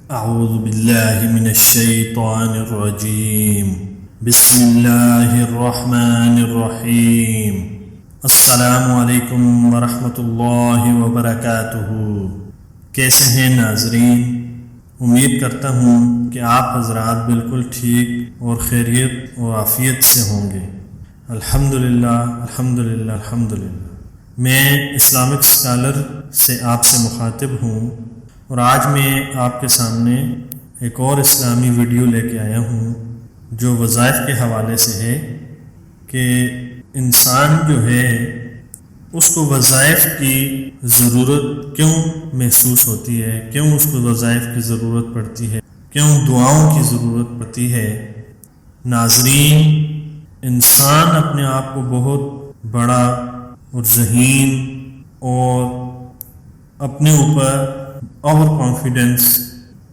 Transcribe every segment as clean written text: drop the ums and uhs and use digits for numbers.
اعوذ باللہ من الشیطان الرجیم بسم اللہ الرحمن الرحیم السلام علیکم ورحمۃ اللہ وبرکاتہ۔ کیسے ہیں ناظرین؟ امید کرتا ہوں کہ آپ حضرات بالکل ٹھیک اور خیریت اور عافیت سے ہوں گے۔ الحمدللہ الحمدللہ الحمدللہ۔ میں اسلامک اسکالر سے آپ سے مخاطب ہوں اور آج میں آپ کے سامنے ایک اور اسلامی ویڈیو لے کے آیا ہوں جو وظائف کے حوالے سے ہے کہ انسان جو ہے اس کو وظائف کی ضرورت کیوں محسوس ہوتی ہے، کیوں اس کو وظائف کی ضرورت پڑتی ہے، کیوں دعاؤں کی ضرورت پڑتی ہے۔ ناظرین، انسان اپنے آپ کو بہت بڑا اور ذہین اور اپنے اوپر اوور کانفیڈنس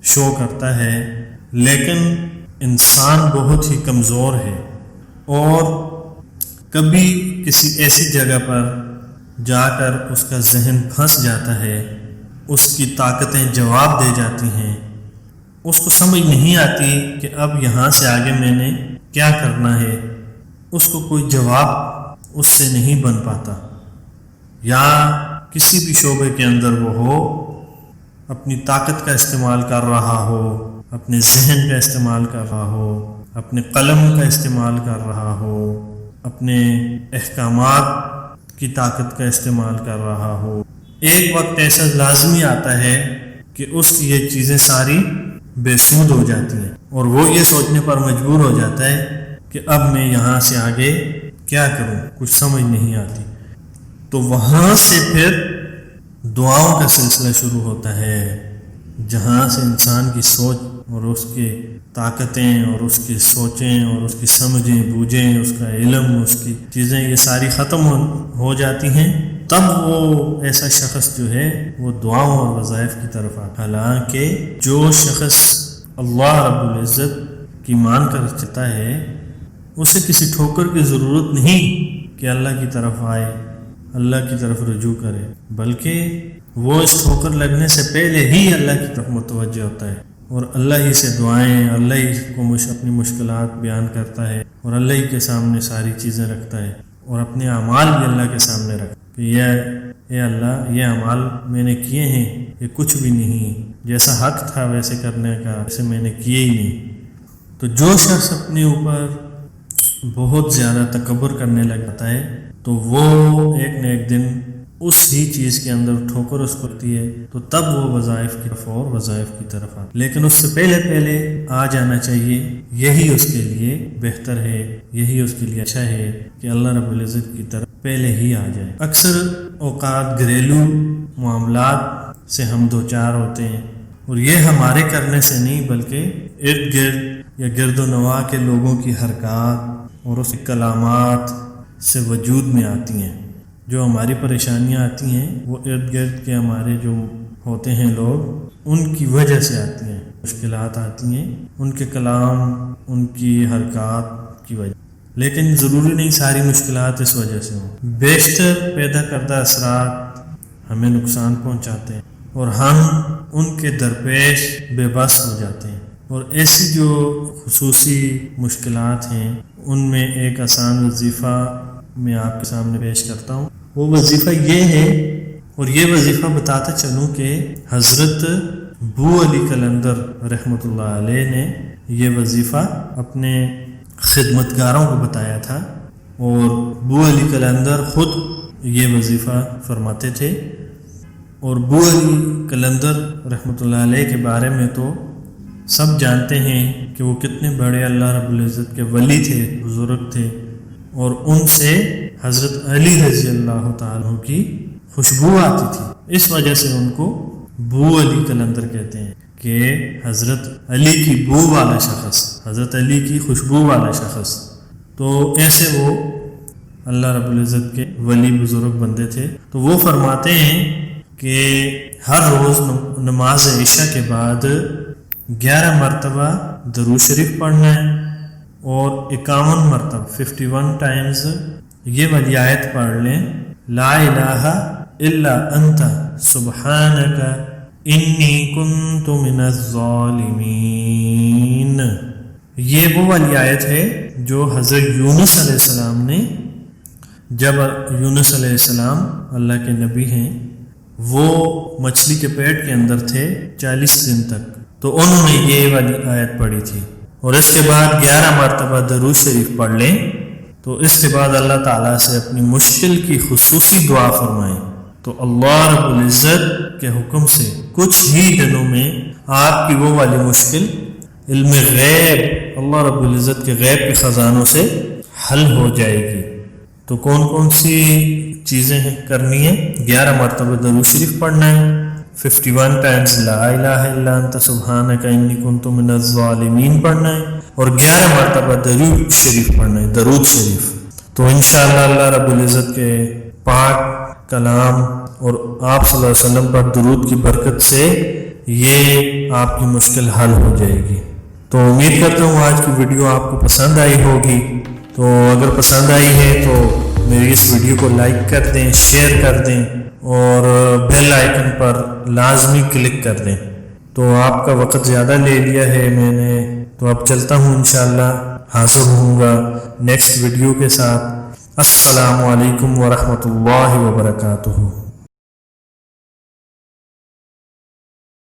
شو کرتا ہے، لیکن انسان بہت ہی کمزور ہے اور کبھی کسی ایسی جگہ پر جا کر اس کا ذہن پھنس جاتا ہے، اس کی طاقتیں جواب دے جاتی ہیں، اس کو سمجھ نہیں آتی کہ اب یہاں سے آگے میں نے کیا کرنا ہے، اس کو کوئی جواب اس سے نہیں بن پاتا، یا کسی بھی شعبے کے اندر وہ ہو، اپنی طاقت کا استعمال کر رہا ہو، اپنے ذہن کا استعمال کر رہا ہو، اپنے قلم کا استعمال کر رہا ہو، اپنے احکامات کی طاقت کا استعمال کر رہا ہو، ایک وقت ایسا لازمی آتا ہے کہ اس کی یہ چیزیں ساری بے سود ہو جاتی ہیں اور وہ یہ سوچنے پر مجبور ہو جاتا ہے کہ اب میں یہاں سے آگے کیا کروں، کچھ سمجھ نہیں آتی۔ تو وہاں سے پھر دعاؤں کا سلسلہ شروع ہوتا ہے، جہاں سے انسان کی سوچ اور اس کی طاقتیں اور اس کی سوچیں اور اس کی سمجھیں بوجھیں، اس کا علم، اس کی چیزیں یہ ساری ختم ہو جاتی ہیں، تب وہ ایسا شخص جو ہے وہ دعاؤں اور وظائف کی طرف آتا۔ حالانکہ جو شخص اللہ رب العزت کی مان کر چلتا ہے اسے کسی ٹھوکر کی ضرورت نہیں کہ اللہ کی طرف آئے، اللہ کی طرف رجوع کرے، بلکہ وہ اس ٹھوکر لگنے سے پہلے ہی اللہ کی طرف متوجہ ہوتا ہے اور اللہ ہی سے دعائیں، اللہ ہی کو اپنی مشکلات بیان کرتا ہے اور اللہ ہی کے سامنے ساری چیزیں رکھتا ہے اور اپنے اعمال بھی اللہ کے سامنے رکھتا ہے کہ اے اللہ، یہ اعمال میں نے کیے ہیں، یہ کچھ بھی نہیں، جیسا حق تھا ویسے کرنے کا ویسے میں نے کیے ہی نہیں۔ تو جو شخص اپنے اوپر بہت زیادہ تکبر کرنے لگتا ہے تو وہ ایک نہ ایک دن اس ہی چیز کے اندر ٹھوکر اس کو لگتی ہے، تو تب وہ وظائف کی طرف اور وظائف کی طرف آتا، لیکن اس سے پہلے آ جانا چاہیے۔ یہی اس کے لیے بہتر ہے، یہی اس کے لیے اچھا ہے کہ اللہ رب العزت کی طرف پہلے ہی آ جائے۔ اکثر اوقات گھریلو معاملات سے ہم دوچار ہوتے ہیں اور یہ ہمارے کرنے سے نہیں بلکہ ارد گرد یا گرد و نواح کے لوگوں کی حرکات اور اس کے کلامات سے وجود میں آتی ہیں۔ جو ہماری پریشانیاں آتی ہیں وہ ارد گرد کے ہمارے جو ہوتے ہیں لوگ، ان کی وجہ سے آتی ہیں، مشکلات آتی ہیں ان کے کلام، ان کی حرکات کی وجہ، لیکن ضروری نہیں ساری مشکلات اس وجہ سے ہوں۔ بیشتر پیدا کردہ اثرات ہمیں نقصان پہنچاتے ہیں اور ہم ان کے درپیش بے بس ہو جاتے ہیں، اور ایسی جو خصوصی مشکلات ہیں ان میں ایک آسان وظیفہ میں آپ کے سامنے پیش کرتا ہوں۔ وہ وظیفہ یہ ہے، اور یہ وظیفہ بتاتا چلوں کہ حضرت بو علی قلندر رحمۃ اللہ علیہ نے یہ وظیفہ اپنے خدمتگاروں کو بتایا تھا، اور بو علی قلندر خود یہ وظیفہ فرماتے تھے۔ اور بو علی قلندر رحمۃ اللہ علیہ کے بارے میں تو سب جانتے ہیں کہ وہ کتنے بڑے اللہ رب العزت کے ولی تھے، بزرگ تھے، اور ان سے حضرت علی رضی اللہ تعالیٰ کی خوشبو آتی تھی، اس وجہ سے ان کو بو علی قلندر کہتے ہیں کہ حضرت علی کی بو والا شخص، حضرت علی کی خوشبو والا شخص۔ تو ایسے وہ اللہ رب العزت کے ولی بزرگ بندے تھے۔ تو وہ فرماتے ہیں کہ ہر روز نماز عشاء کے بعد 11 مرتبہ درود شریف پڑھنا ہے اور 51 مرتبہ 51 ٹائمز یہ والی آیت پڑھ لیں، لا الہ الا انت سبحانک انی کنت من الظالمین۔ یہ وہ والی آیت ہے جو حضرت یونس علیہ السلام نے، جب یونس علیہ السلام اللہ کے نبی ہیں، وہ مچھلی کے پیٹ کے اندر تھے 40 دن تک، تو انہوں نے یہ والی آیت پڑھی تھی، اور اس کے بعد 11 مرتبہ درود شریف پڑھ لیں تو اس کے بعد اللہ تعالیٰ سے اپنی مشکل کی خصوصی دعا فرمائیں، تو اللہ رب العزت کے حکم سے کچھ ہی دنوں میں آپ کی وہ والی مشکل علم غیب، اللہ رب العزت کے غیب کے خزانوں سے حل ہو جائے گی۔ تو کون کون سی چیزیں ہیں کرنی ہیں؟ 11 مرتبہ درود شریف پڑھنا ہے، 51 ٹائمز لا الہ الا انت سبحانک انی کنت من الظالمین پڑھنا ہے، اور 11 مرتبہ درود شریف پڑھنا ہے، درود شریف۔ تو انشاءاللہ اللہ رب العزت کے پاک کلام اور آپ صلی اللہ علیہ وسلم پر درود کی برکت سے یہ آپ کی مشکل حل ہو جائے گی۔ تو امید کرتا ہوں آج کی ویڈیو آپ کو پسند آئی ہوگی، تو اگر پسند آئی ہے تو میری اس ویڈیو کو لائک کر دیں، شیئر کر دیں، اور بیل آئیکن پر لازمی کلک کر دیں۔ تو آپ کا وقت زیادہ لے لیا ہے میں نے، تو اب چلتا ہوں، انشاءاللہ حاضر ہوں گا نیکسٹ ویڈیو کے ساتھ۔ السلام علیکم ورحمۃ اللہ وبرکاتہ۔